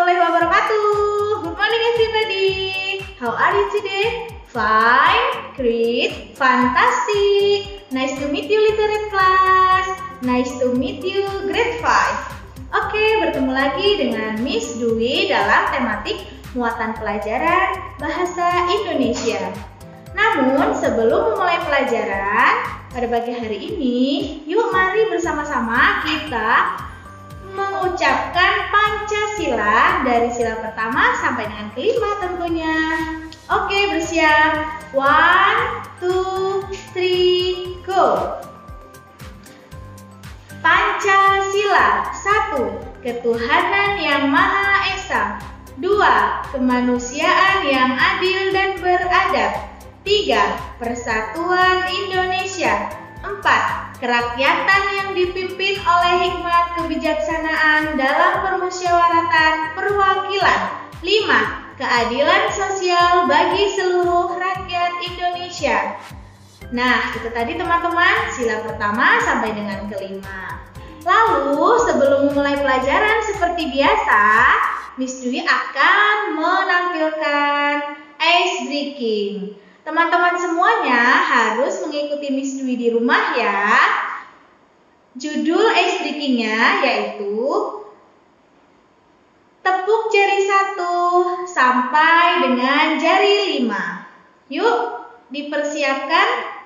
warahmatullahi wabarakatuh. Good morning everybody. How are you today? Fine, great, fantastic. Nice to meet you literate class. Nice to meet you grade 5. Oke, bertemu lagi dengan Miss Dwi dalam tematik muatan pelajaran bahasa Indonesia. Namun sebelum memulai pelajaran pada pagi hari ini, yuk mari bersama-sama kita mengucapkan Pancasila dari sila pertama sampai dengan kelima tentunya. Oke, bersiap. 1, 2, 3, go. Pancasila. 1. Ketuhanan yang Maha Esa. 2. Kemanusiaan yang adil dan beradab. 3. Persatuan Indonesia. 4. Kerakyatan yang dipimpin oleh hikmat kebijaksanaan dalam permusyawaratan perwakilan. 5. Keadilan sosial bagi seluruh rakyat Indonesia. Nah, itu tadi teman-teman, sila pertama sampai dengan kelima. Lalu, sebelum memulai pelajaran seperti biasa, Miss Dwi akan menampilkan ice breaking. Teman-teman semuanya harus mengikuti Miss Dwi di rumah ya. Judul ice breaking-nya yaitu tepuk jari 1 sampai dengan jari 5. Yuk, dipersiapkan.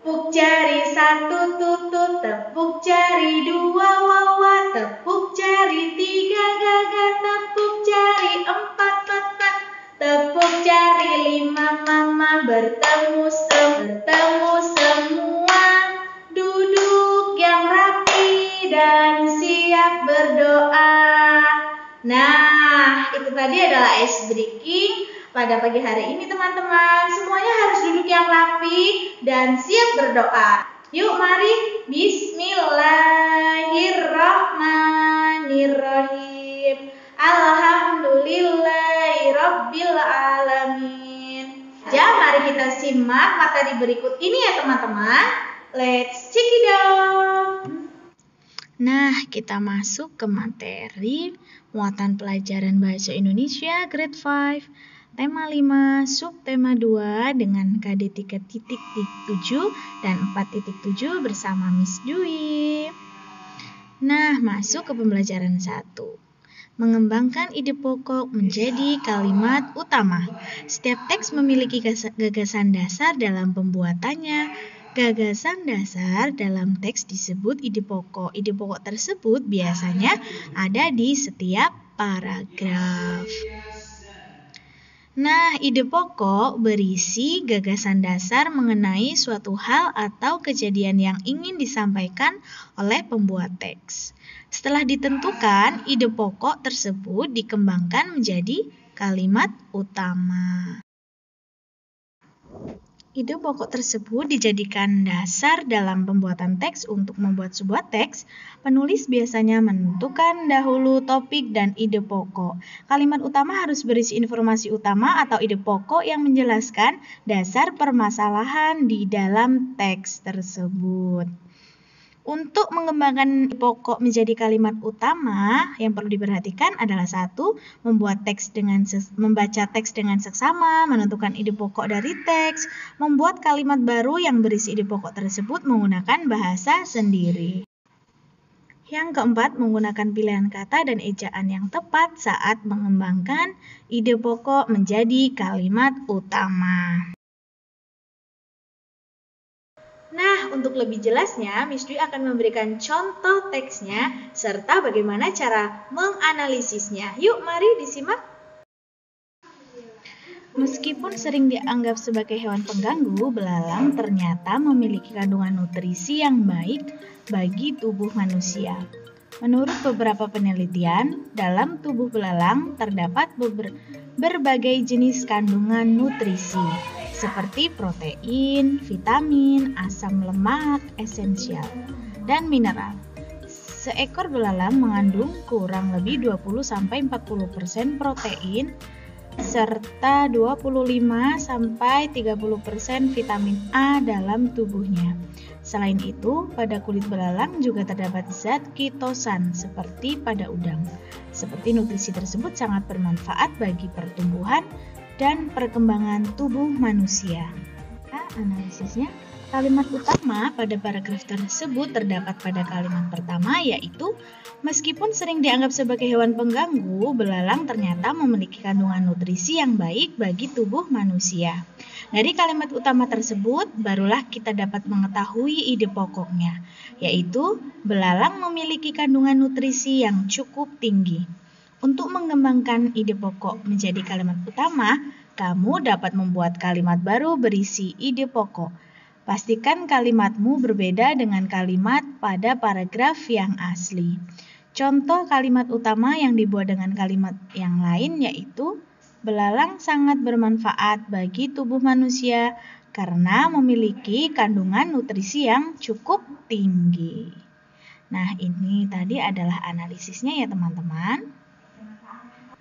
Tepuk jari 1 tutut, tepuk jari 2 wawa, tepuk jari 3 gagah, tepuk jari 4 petak, tepuk jari 5 mama. Bertemu semua, duduk yang rapi dan siap berdoa. Nah, itu tadi adalah ice breaking pada pagi hari ini teman-teman. Semuanya harus duduk yang rapi dan siap berdoa. Yuk mari, bismillahirrahmanirrahim. Alhamdulillahirabbil alamin. Ya, mari kita simak materi berikut ini ya teman-teman. Let's check it out. Nah, kita masuk ke materi muatan pelajaran bahasa Indonesia grade 5, tema 5, subtema 2 dengan KD 3.7 dan 4.7 bersama Miss Dwi. Nah, masuk ke pembelajaran 1. Mengembangkan ide pokok menjadi kalimat utama. Setiap teks memiliki gagasan dasar dalam pembuatannya. Gagasan dasar dalam teks disebut ide pokok. Ide pokok tersebut biasanya ada di setiap paragraf. Nah, ide pokok berisi gagasan dasar mengenai suatu hal atau kejadian yang ingin disampaikan oleh pembuat teks. Setelah ditentukan, ide pokok tersebut dikembangkan menjadi kalimat utama. Ide pokok tersebut dijadikan dasar dalam pembuatan teks. Untuk membuat sebuah teks, penulis biasanya menentukan dahulu topik dan ide pokok. Kalimat utama harus berisi informasi utama atau ide pokok yang menjelaskan dasar permasalahan di dalam teks tersebut. Untuk mengembangkan pokok menjadi kalimat utama, yang perlu diperhatikan adalah 1. Membaca teks dengan seksama, menentukan ide pokok dari teks, membuat kalimat baru yang berisi ide pokok tersebut menggunakan bahasa sendiri. Yang keempat, menggunakan pilihan kata dan ejaan yang tepat saat mengembangkan ide pokok menjadi kalimat utama. Nah, untuk lebih jelasnya, Miss Dwi akan memberikan contoh teksnya serta bagaimana cara menganalisisnya. Yuk, mari disimak. Meskipun sering dianggap sebagai hewan pengganggu, belalang ternyata memiliki kandungan nutrisi yang baik bagi tubuh manusia. Menurut beberapa penelitian, dalam tubuh belalang terdapat berbagai jenis kandungan nutrisi, seperti protein, vitamin, asam lemak, esensial, dan mineral. Seekor belalang mengandung kurang lebih 20-40% protein serta 25-30% vitamin A dalam tubuhnya. Selain itu, pada kulit belalang juga terdapat zat kitosan seperti pada udang. Seperti nutrisi tersebut sangat bermanfaat bagi pertumbuhan dan perkembangan tubuh manusia. Analisisnya, kalimat utama pada paragraf tersebut terdapat pada kalimat pertama, yaitu meskipun sering dianggap sebagai hewan pengganggu, belalang ternyata memiliki kandungan nutrisi yang baik bagi tubuh manusia. Dari kalimat utama tersebut, barulah kita dapat mengetahui ide pokoknya, yaitu belalang memiliki kandungan nutrisi yang cukup tinggi. Untuk mengembangkan ide pokok menjadi kalimat utama, kamu dapat membuat kalimat baru berisi ide pokok. Pastikan kalimatmu berbeda dengan kalimat pada paragraf yang asli. Contoh kalimat utama yang dibuat dengan kalimat yang lain yaitu belalang sangat bermanfaat bagi tubuh manusia karena memiliki kandungan nutrisi yang cukup tinggi. Nah, ini tadi adalah analisisnya ya teman-teman.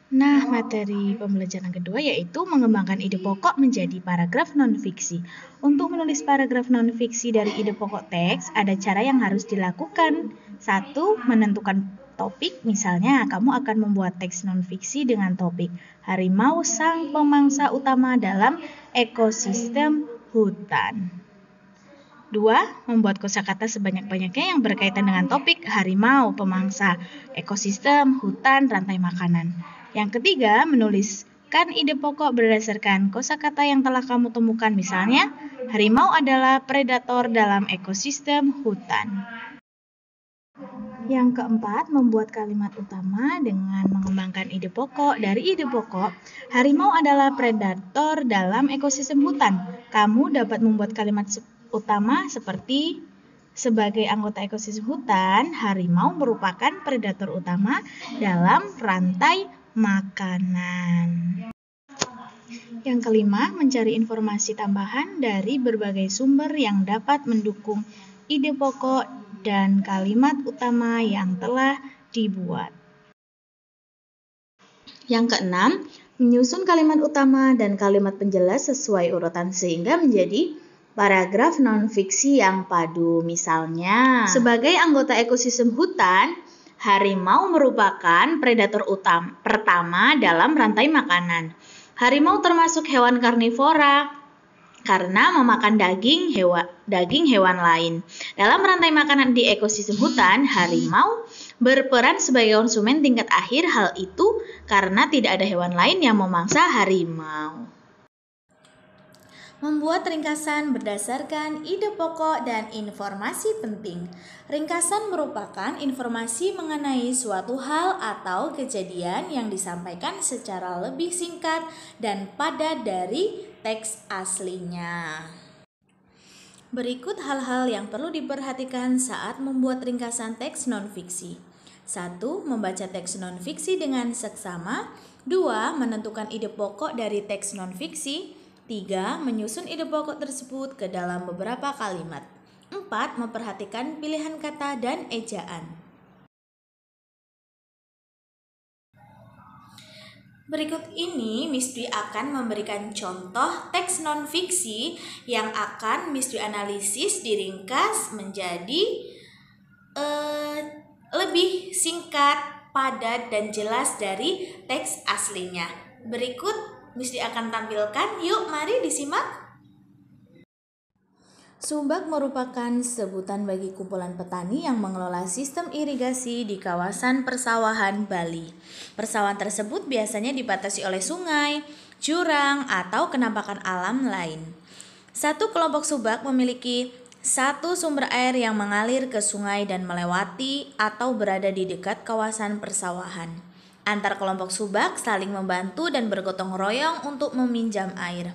Nah, materi pembelajaran kedua yaitu mengembangkan ide pokok menjadi paragraf non-fiksi. Untuk menulis paragraf non-fiksi dari ide pokok teks, ada cara yang harus dilakukan. 1. Menentukan topik, misalnya kamu akan membuat teks non-fiksi dengan topik harimau sang pemangsa utama dalam ekosistem hutan. 2. Membuat kosakata sebanyak-banyaknya yang berkaitan dengan topik harimau, pemangsa, ekosistem, hutan, rantai makanan. Yang ketiga, menuliskan ide pokok berdasarkan kosakata yang telah kamu temukan. Misalnya, harimau adalah predator dalam ekosistem hutan. Yang keempat, membuat kalimat utama dengan mengembangkan ide pokok. Dari ide pokok, harimau adalah predator dalam ekosistem hutan. Kamu dapat membuat kalimat utama seperti sebagai anggota ekosistem hutan, harimau merupakan predator utama dalam rantai makanan. Yang kelima, mencari informasi tambahan dari berbagai sumber yang dapat mendukung ide pokok dan kalimat utama yang telah dibuat. Yang keenam, menyusun kalimat utama dan kalimat penjelas sesuai urutan sehingga menjadi paragraf non-fiksi yang padu. Misalnya, sebagai anggota ekosistem hutan, harimau merupakan predator pertama dalam rantai makanan. Harimau termasuk hewan karnivora karena memakan daging hewan lain. Dalam rantai makanan di ekosistem hutan, harimau berperan sebagai konsumen tingkat akhir. Hal itu karena tidak ada hewan lain yang memangsa harimau. Membuat ringkasan berdasarkan ide pokok dan informasi penting. Ringkasan merupakan informasi mengenai suatu hal atau kejadian yang disampaikan secara lebih singkat dan padat dari teks aslinya. Berikut hal-hal yang perlu diperhatikan saat membuat ringkasan teks non-fiksi. 1. Membaca teks non-fiksi dengan seksama. 2. Menentukan ide pokok dari teks non-fiksi. 3. Menyusun ide pokok tersebut ke dalam beberapa kalimat. 4. Memperhatikan pilihan kata dan ejaan. Berikut ini Miss Dwi akan memberikan contoh teks non-fiksi yang akan Miss Dwi analisis diringkas menjadi lebih singkat, padat, dan jelas dari teks aslinya. Berikut Miss Dwi akan tampilkan, yuk mari disimak. Subak merupakan sebutan bagi kumpulan petani yang mengelola sistem irigasi di kawasan persawahan Bali. Persawahan tersebut biasanya dibatasi oleh sungai, jurang, atau kenampakan alam lain. Satu kelompok subak memiliki satu sumber air yang mengalir ke sungai dan melewati atau berada di dekat kawasan persawahan. Antar kelompok subak saling membantu dan bergotong royong untuk meminjam air.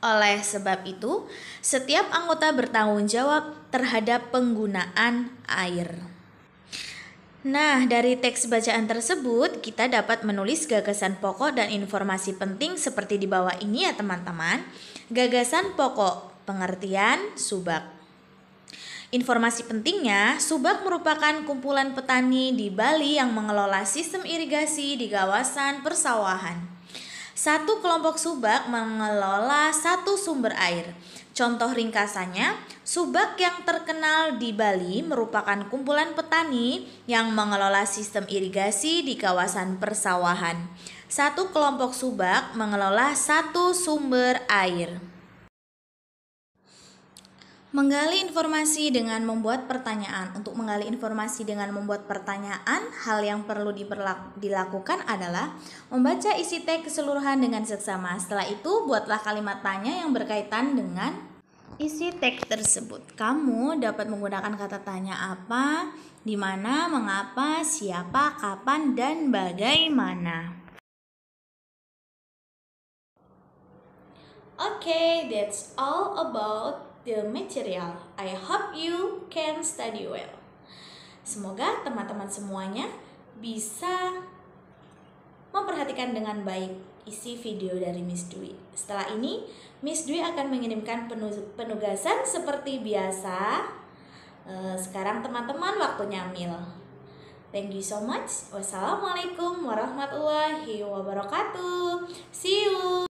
Oleh sebab itu, setiap anggota bertanggung jawab terhadap penggunaan air. Nah, dari teks bacaan tersebut, kita dapat menulis gagasan pokok dan informasi penting seperti di bawah ini ya teman-teman. Gagasan pokok, pengertian subak. Informasi pentingnya, subak merupakan kumpulan petani di Bali yang mengelola sistem irigasi di kawasan persawahan. Satu kelompok subak mengelola satu sumber air. Contoh ringkasannya, subak yang terkenal di Bali merupakan kumpulan petani yang mengelola sistem irigasi di kawasan persawahan. Satu kelompok subak mengelola satu sumber air. Menggali informasi dengan membuat pertanyaan. Untuk menggali informasi dengan membuat pertanyaan, hal yang perlu dilakukan adalah membaca isi teks keseluruhan dengan seksama. Setelah itu, buatlah kalimat tanya yang berkaitan dengan isi teks tersebut. Kamu dapat menggunakan kata tanya apa, di mana, mengapa, siapa, kapan, dan bagaimana. Okay, that's all about the material. I hope you can study well. Semoga teman-teman semuanya bisa memperhatikan dengan baik isi video dari Miss Dwi. Setelah ini, Miss Dwi akan mengirimkan penugasan seperti biasa. Sekarang teman-teman waktunya mil. Thank you so much. Wassalamualaikum warahmatullahi wabarakatuh. See you.